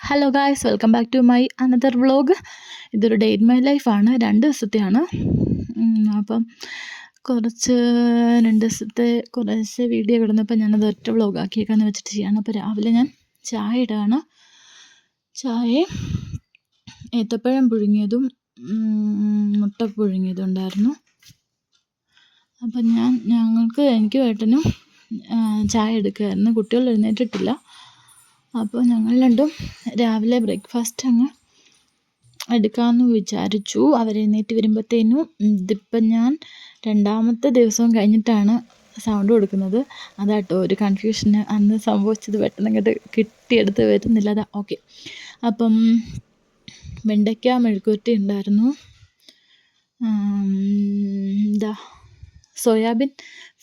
Hello guys, welcome back to my another vlog. ഇതൊരു day in my ലൈഫാണ്. 2 ദിവസത്തെയാണ്. അപ്പം രണ്ട് ദിവസത്തെ കുറച്ച് വീഡിയോ കിടന്നപ്പോൾ ഞാനത് ഒറ്റ വ്ളോഗാക്കിയേക്കാന്ന് വെച്ചിട്ട് ചെയ്യാണ്. അപ്പോൾ രാവിലെ ഞാൻ ചായ ഇടുകയാണ്. ചായയും ഏത്തപ്പഴം പുഴുങ്ങിയതും മുട്ട പുഴുങ്ങിയതും ഉണ്ടായിരുന്നു. അപ്പം എനിക്കും ഏട്ടനും ചായ എടുക്കുമായിരുന്നു. കുട്ടികൾ എഴുന്നേറ്റിട്ടില്ല. അപ്പോൾ ഞങ്ങൾ രണ്ടും രാവിലെ ബ്രേക്ക്ഫാസ്റ്റ് അങ്ങ് എടുക്കാമെന്ന് വിചാരിച്ചു. അവരെഴുന്നേറ്റ് വരുമ്പോഴത്തേനും. ഇതിപ്പം ഞാൻ 2ാമത്തെ ദിവസം കഴിഞ്ഞിട്ടാണ് സൗണ്ട് കൊടുക്കുന്നത്. അതാട്ടോ ഒരു കൺഫ്യൂഷന് അന്ന് സംഭവിച്ചത്. പെട്ടെന്ന് അങ്ങോട്ട് കിട്ടിയെടുത്ത് വരുന്നില്ല. അതാ ഓക്കെ. അപ്പം വെണ്ടയ്ക്ക മെഴുക്കുവരട്ടി ഉണ്ടായിരുന്നു. Soybean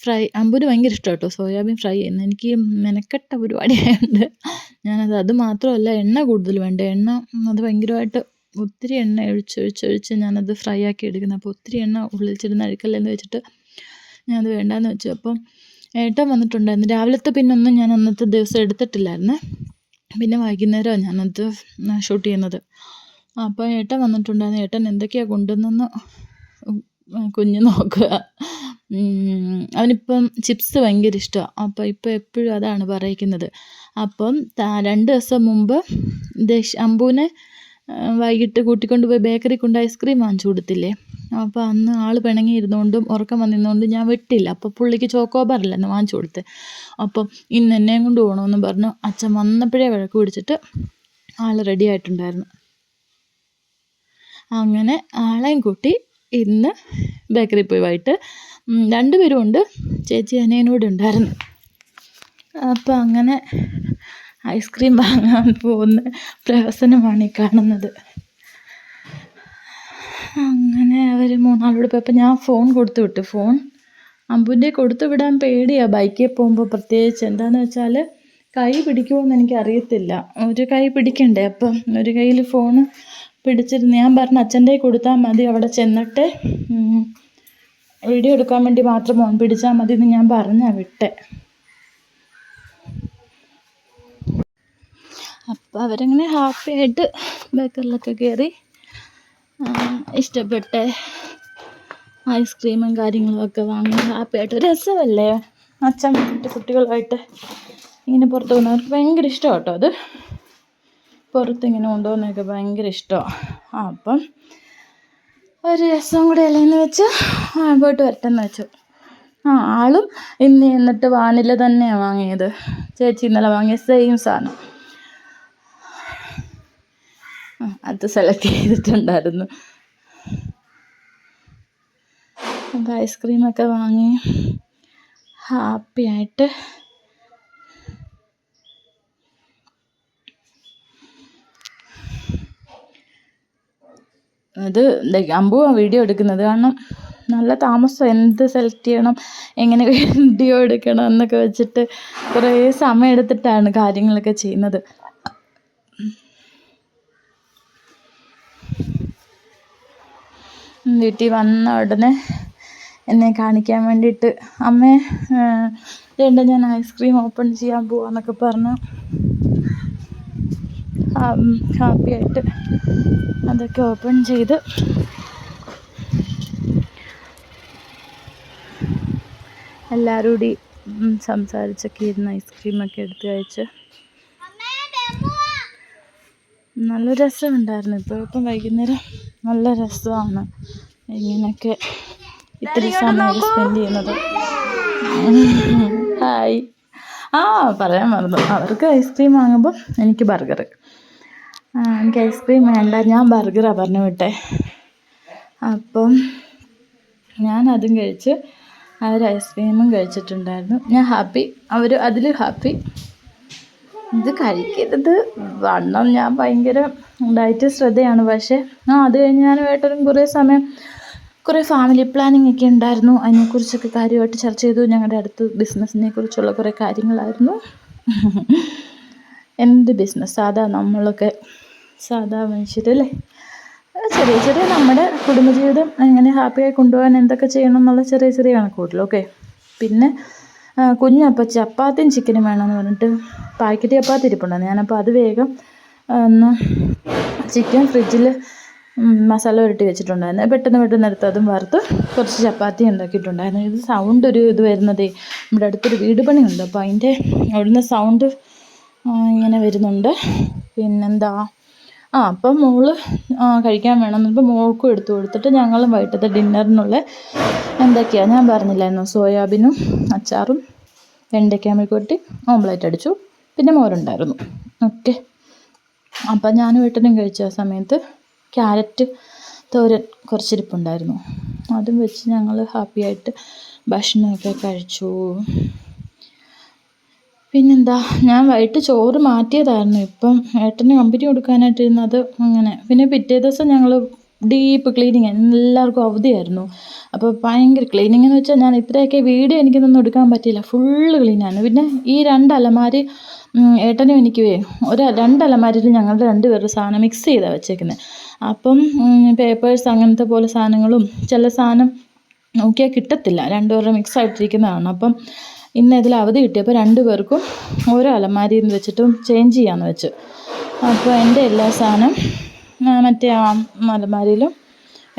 fry. അമ്പൂന് ഭയങ്കര ഇഷ്ടമാണ് കേട്ടോ സോയാബീൻ ഫ്രൈ ചെയ്യുന്നത്. എനിക്ക് മെനക്കെട്ട പരിപാടിയായതുകൊണ്ട് അത് മാത്രമല്ല, എണ്ണ കൂടുതൽ വേണ്ട. എണ്ണ അത് ഭയങ്കരമായിട്ട് ഒത്തിരി എണ്ണ ഒഴിച്ചൊഴിച്ച് ഞാനത് ഫ്രൈ ആക്കി എടുക്കുന്നത്. അപ്പോൾ ഒത്തിരി എണ്ണ ഉള്ളിൽ ചെല്ലുന്ന അഴുക്കല്ലെന്ന് വെച്ചിട്ട് ഞാനത് വേണ്ടാന്ന് വെച്ചു. അപ്പം ഏട്ടൻ വന്നിട്ടുണ്ടായിരുന്നു. രാവിലത്തെ പിന്നൊന്നും ഞാൻ അന്നത്തെ ദിവസം എടുത്തിട്ടില്ലായിരുന്നു. പിന്നെ വൈകുന്നേരമാണ് ഞാനത് ഷൂട്ട് ചെയ്യുന്നത്. അപ്പോൾ ഏട്ടൻ വന്നിട്ടുണ്ടായിരുന്നു. ഏട്ടൻ എന്തൊക്കെയാണ് കൊണ്ടുവന്നെന്ന് കുഞ്ഞ് നോക്കുക. അവനിപ്പം ചിപ്സ് ഭയങ്കര ഇഷ്ടമാണ്. അപ്പോൾ ഇപ്പോൾ എപ്പോഴും അതാണ് പറയിക്കുന്നത്. അപ്പം 2 ദിവസം മുമ്പ് അമ്പൂനെ വൈകിട്ട് കൂട്ടിക്കൊണ്ട് പോയി ബേക്കറി കൊണ്ട് ഐസ്ക്രീം വാങ്ങിച്ചു കൊടുത്തില്ലേ. അപ്പോൾ അന്ന് ആൾ പിണങ്ങിയിരുന്നുകൊണ്ടും ഉറക്കം വന്നിരുന്നുകൊണ്ടും ഞാൻ വിട്ടില്ല. അപ്പോൾ പുള്ളിക്ക് ചോക്കോബാറില്ലെന്ന് വാങ്ങിച്ചു കൊടുത്ത്. അപ്പം ഇന്ന് എന്നെയും കൊണ്ട് പോകണമെന്ന് പറഞ്ഞു അച്ഛൻ വന്നപ്പോഴേ വഴക്ക് പിടിച്ചിട്ട് ആൾ റെഡി ആയിട്ടുണ്ടായിരുന്നു. അങ്ങനെ ആളെയും കൂട്ടി ഇന്ന് ബേക്കറി പോയി. വൈകിട്ട് 2 പേരും ഉണ്ട്. ചേച്ചി അനിയനോട് ഉണ്ടായിരുന്നു. അപ്പം അങ്ങനെ ഐസ്ക്രീം വാങ്ങാൻ പോകുന്ന പ്രഹസനമാണ് ഈ കാണുന്നത്. അങ്ങനെ അവർ 3-നാളോട് പോയപ്പോൾ ഞാൻ ഫോൺ കൊടുത്തു വിട്ടു. ഫോൺ അമ്പുൻ്റെ കൊടുത്തു വിടാൻ പേടിയാണ് ബൈക്കിൽ പോകുമ്പോൾ. പ്രത്യേകിച്ച് എന്താണെന്ന് വെച്ചാൽ കൈ പിടിക്കുമോയെന്ന് എനിക്കറിയത്തില്ല. ഒരു കൈ പിടിക്കണ്ടേ. അപ്പം ഒരു കയ്യിൽ ഫോൺ പിടിച്ചിരുന്ന് ഞാൻ പറഞ്ഞു അച്ഛൻ്റെ കൊടുത്താൽ മതി, അവിടെ ചെന്നിട്ട് വീഡിയോ എടുക്കാൻ വേണ്ടി മാത്രം ഫോൺ പിടിച്ചാൽ മതി എന്ന് ഞാൻ പറഞ്ഞാണ് വിട്ടെ. അപ്പോൾ അവരങ്ങനെ ഹാപ്പി ആയിട്ട് ബേക്കറിലൊക്കെ കയറി ഇഷ്ടപ്പെട്ട ഐസ്ക്രീമും കാര്യങ്ങളുമൊക്കെ വാങ്ങി ഹാപ്പി ആയിട്ട്. രസമല്ലേ അച്ഛൻ വീട്ടിൽ കുട്ടികളുമായിട്ട് ഇങ്ങനെ പുറത്ത് പോകുന്നവർക്ക് ഭയങ്കര ഇഷ്ടമാണ് കേട്ടോ. അത് പുറത്തിങ്ങനെ കൊണ്ടുപോകുന്നതൊക്കെ ഭയങ്കര ഇഷ്ടമാണ്. അപ്പം ഒരു രസം കൂടെ അല്ലേന്ന് വെച്ച് പോയിട്ട് വരട്ടെന്ന് വെച്ചു. ആളും ഇന്ന് എന്നിട്ട് വാനില തന്നെയാണ് വാങ്ങിയത്. ചേച്ചി ഇന്നലെ വാങ്ങിയ സെയിം സാധനം അത് സെലക്ട് ചെയ്തിട്ടുണ്ടായിരുന്നു. അപ്പം ഐസ്ക്രീമൊക്കെ വാങ്ങി ഹാപ്പി ആയിട്ട് അത് അമ്പു വീഡിയോ എടുക്കുന്നത്. കാരണം നല്ല താമസം. എന്ത് സെലക്ട് ചെയ്യണം, എങ്ങനെ വീഡിയോ എടുക്കണം എന്നൊക്കെ വെച്ചിട്ട് കുറേ സമയം എടുത്തിട്ടാണ് കാര്യങ്ങളൊക്കെ ചെയ്യുന്നത്. വീട്ടിൽ വന്ന ഉടനെ എന്നെ കാണിക്കാൻ വേണ്ടിയിട്ട് അമ്മേ വേണ്ട ഞാൻ ഐസ്ക്രീം ഓപ്പൺ ചെയ്യാൻ പോവാന്നൊക്കെ പറഞ്ഞ് ഹാപ്പിയായിട്ട് അതൊക്കെ ഓപ്പൺ ചെയ്ത് എല്ലാവരും കൂടി സംസാരിച്ചൊക്കെ ഇരുന്ന് ഐസ്ക്രീമൊക്കെ എടുത്ത് കഴിച്ച് നല്ല രസമുണ്ടായിരുന്നു. ഇപ്പം വൈകുന്നേരം നല്ല രസമാണ് ഇങ്ങനെയൊക്കെ ഇത്തിരി സമയം സ്പെൻഡ് ചെയ്യുന്നത്. ഹായ്. പറയാൻ മറന്നു. അവർക്ക് ഐസ്ക്രീം വാങ്ങുമ്പോൾ എനിക്ക് ബർഗർ. എനിക്ക് ഐസ്ക്രീം വേണ്ട, ഞാൻ ബർഗറാണ് പറഞ്ഞു വിട്ടെ. അപ്പം ഞാനതും കഴിച്ച് അവർ ഐസ്ക്രീമും കഴിച്ചിട്ടുണ്ടായിരുന്നു. ഞാൻ ഹാപ്പി, അവർ അതിൽ ഹാപ്പി. ഇത് കഴിക്കരുത്, വണ്ണം. ഞാൻ ഭയങ്കര ഡയറ്റ് ശ്രദ്ധയാണ്. പക്ഷേ അത് കഴിഞ്ഞ് ഞാൻ ഏട്ടനും കുറേ ഫാമിലി പ്ലാനിങ് ഒക്കെ ഉണ്ടായിരുന്നു. അതിനെക്കുറിച്ചൊക്കെ കാര്യമായിട്ട് ചർച്ച ചെയ്തു. ഞങ്ങളുടെ അടുത്ത് ബിസിനസ്സിനെ കുറിച്ചുള്ള കുറേ കാര്യങ്ങളായിരുന്നു. എന്ത് ബിസിനസ്, നമ്മളൊക്കെ സാധാ മനുഷ്യരല്ലേ. ചെറിയ ചെറിയ നമ്മുടെ കുടുംബജീവിതം എങ്ങനെ ഹാപ്പിയായി കൊണ്ടുപോകാൻ എന്തൊക്കെ ചെയ്യണം എന്നുള്ള ചെറിയ ചെറിയ കണക്കൂട്ടൽ. ഓക്കെ. പിന്നെ കുഞ്ഞപ്പോൾ ചപ്പാത്തിയും ചിക്കനും വേണമെന്ന് പറഞ്ഞിട്ട് പാക്കറ്റ് ചപ്പാത്തി ഇരിപ്പുണ്ടായിരുന്നു. ഞാനപ്പോൾ അത് വേഗം ഒന്ന് ചിക്കൻ ഫ്രിഡ്ജിൽ മസാല പുരട്ടി വെച്ചിട്ടുണ്ടായിരുന്നു. പെട്ടെന്ന് എടുത്ത് അതും വറുത്ത് കുറച്ച് ചപ്പാത്തി ഉണ്ടാക്കിയിട്ടുണ്ടായിരുന്നു. ഇത് സൗണ്ട് ഒരു ഇത് വരുന്നതേ നമ്മുടെ അടുത്തൊരു വീട് പണിയുണ്ട്, അപ്പോൾ അതിൻ്റെ അവിടുന്ന് സൗണ്ട് ഇങ്ങനെ വരുന്നുണ്ട്. പിന്നെന്താ, അപ്പം മോള് കഴിക്കാൻ വേണം, അപ്പോൾ മോൾക്കും എടുത്തു കൊടുത്തിട്ട് ഞങ്ങളും വൈകിട്ടത്തെ ഡിന്നറിനുള്ള എന്തൊക്കെയാണ് ഞാൻ പറഞ്ഞില്ലായിരുന്നു, സോയാബീനും അച്ചാറും വെണ്ടയ്ക്ക മെഴുക്കുവരട്ടി ഓംലെറ്റ് അടിച്ചു, പിന്നെ മോരുണ്ടായിരുന്നു. ഓക്കെ, അപ്പം ഞാനും ഏട്ടനും കഴിച്ച സമയത്ത് ക്യാരറ്റ് തോരൻ കുറച്ചിരിപ്പുണ്ടായിരുന്നു, അതും വെച്ച് ഞങ്ങൾ ഹാപ്പിയായിട്ട് ഭക്ഷണമൊക്കെ കഴിച്ചു. പിന്നെന്താ, ഞാൻ വൈകിട്ട് ചോറ് മാറ്റിയതായിരുന്നു, ഇപ്പം ഏട്ടന് കമ്പനി കൊടുക്കാനായിട്ടിരുന്നത് അങ്ങനെ. പിന്നെ പിറ്റേ ദിവസം ഞങ്ങൾ ഡീപ്പ് ക്ലീനിങ്, എല്ലാവർക്കും അവധിയായിരുന്നു. അപ്പോൾ ഭയങ്കര ക്ലീനിങ് എന്ന് വെച്ചാൽ ഞാൻ ഇത്രയൊക്കെ വീഡിയോ എനിക്കൊന്നും എടുക്കാൻ പറ്റിയില്ല, ഫുള്ള് ക്ലീനാണ്. പിന്നെ ഈ 2 അലമാരി ഏട്ടനും എനിക്ക് രണ്ട് അലമാരിയിൽ ഞങ്ങളുടെ 2 പേരുടെ സാധനം മിക്സ് ചെയ്താണ് വെച്ചേക്കുന്നത്. അപ്പം പേപ്പേഴ്സ് അങ്ങനത്തെ പോലെ സാധനങ്ങളും ചില സാധനം നോക്കിയാൽ കിട്ടത്തില്ല, 2 പേരുടെ മിക്സ് ആയിട്ടിരിക്കുന്നതാണ്. അപ്പം ഇന്ന് ഇതിൽ അവധി കിട്ടിയപ്പോൾ 2 പേർക്കും ഓരോ അലമാരിയിൽ നിന്ന് വെച്ചിട്ടും ചേഞ്ച് ചെയ്യാമെന്ന് വെച്ച്. അപ്പോൾ എൻ്റെ എല്ലാ സാധനം മറ്റേ അലമാരിയിലും,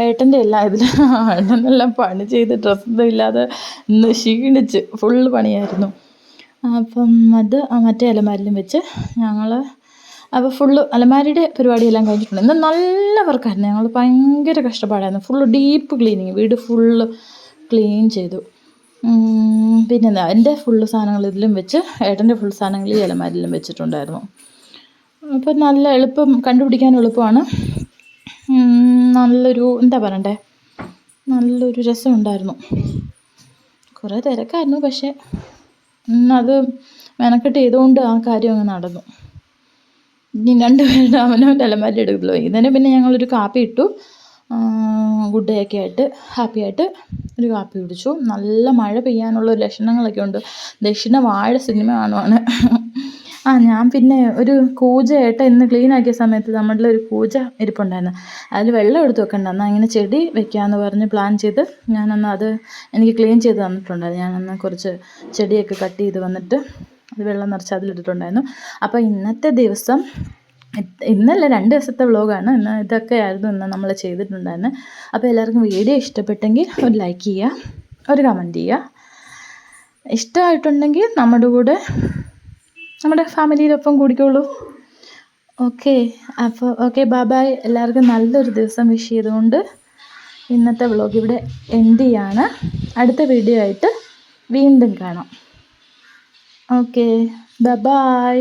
ഏട്ടൻ്റെ എല്ലാ ഇതിലും. ഏട്ടനെല്ലാം പണി ചെയ്ത് ഡ്രസ്സൊന്നും ഇല്ലാതെ ഇന്ന് ക്ഷീണിച്ച് ഫുള്ള് പണിയായിരുന്നു. അപ്പം അത് മറ്റേ അലമാരിലും വെച്ച് ഞങ്ങൾ അപ്പോൾ ഫുള്ള് അലമാരിയുടെ പരിപാടിയെല്ലാം കഴിഞ്ഞിട്ടുണ്ട്. ഇന്ന് നല്ല വർക്കായിരുന്നു, ഞങ്ങൾ ഭയങ്കര കഷ്ടപ്പാടായിരുന്നു. ഫുള്ള് ഡീപ്പ് ക്ലീനിങ്, വീട് ഫുള്ള് ക്ലീൻ ചെയ്തു. പിന്നെന്താ, എൻ്റെ ഫുള്ള് സാധനങ്ങൾ ഇതിലും വെച്ച് ഏട്ടൻ്റെ ഫുൾ സാധനങ്ങൾ ഈ അലമാരിലും വെച്ചിട്ടുണ്ടായിരുന്നു. അപ്പം നല്ല എളുപ്പം, കണ്ടുപിടിക്കാൻ എളുപ്പമാണ്. നല്ലൊരു എന്താ പറയണ്ടേ, നല്ലൊരു രസമുണ്ടായിരുന്നു. കുറേ തിരക്കായിരുന്നു, പക്ഷേ ഇന്നത് മെനക്കെട്ട് ചെയ്തുകൊണ്ട് ആ കാര്യം അങ്ങ് നടന്നു. ഇനി 2 പേരുടെ അവനവൻ്റെ അലമാരി എടുക്കല്ലോ. ഇതിന് പിന്നെ ഞങ്ങളൊരു കാപ്പി ഇട്ടു, ഗുഡ് ഡേ ഒക്കെ ആയിട്ട് ഹാപ്പിയായിട്ട് ഒരു കാപ്പി കുടിച്ചു. നല്ല മഴ പെയ്യാനുള്ള ലക്ഷണങ്ങളൊക്കെ ഉണ്ട്. ദക്ഷിണ വാഴ സിനിമ കാണുവാണ്. ഞാൻ പിന്നെ ഒരു കൂജ ഇന്ന് ക്ലീൻ ആക്കിയ സമയത്ത് നമ്മളുടെ ഒരു കൂജ ഇരിപ്പുണ്ടായിരുന്നു, അതിൽ വെള്ളം എടുത്ത് വെക്കണ്ട, എന്നാൽ ഇങ്ങനെ ചെടി വെക്കാമെന്ന് പറഞ്ഞ് പ്ലാൻ ചെയ്ത് ഞാനന്ന് അത് എനിക്ക് ക്ലീൻ ചെയ്ത് തന്നിട്ടുണ്ടായിരുന്നു. ഞാനന്ന് കുറച്ച് ചെടിയൊക്കെ കട്ട് ചെയ്ത് വന്നിട്ട് അത് വെള്ളം നിറച്ച് അതിലിട്ടിട്ടുണ്ടായിരുന്നു. അപ്പോൾ ഇന്നത്തെ ദിവസം, ഇന്നല്ല 2 ദിവസത്തെ വ്ളോഗാണ്. ഇതൊക്കെയായിരുന്നു ഇന്ന് നമ്മൾ ചെയ്തിട്ടുണ്ടായിരുന്നത്. അപ്പോൾ എല്ലാവർക്കും വീഡിയോ ഇഷ്ടപ്പെട്ടെങ്കിൽ ഒരു ലൈക്ക് ചെയ്യുക, ഒരു കമൻറ്റ് ചെയ്യുക. ഇഷ്ടമായിട്ടുണ്ടെങ്കിൽ നമ്മുടെ ഫാമിലിയിലൊപ്പം കൂടിക്കോളൂ. ഓക്കെ, അപ്പോൾ ഓക്കെ, ബൈ. എല്ലാവർക്കും നല്ലൊരു ദിവസം വിഷ് ചെയ്തുകൊണ്ട് ഇന്നത്തെ വ്ളോഗ് ഇവിടെ എൻഡ് ചെയ്യാണ്. അടുത്ത വീഡിയോ ആയിട്ട് വീണ്ടും കാണാം. Okay, by.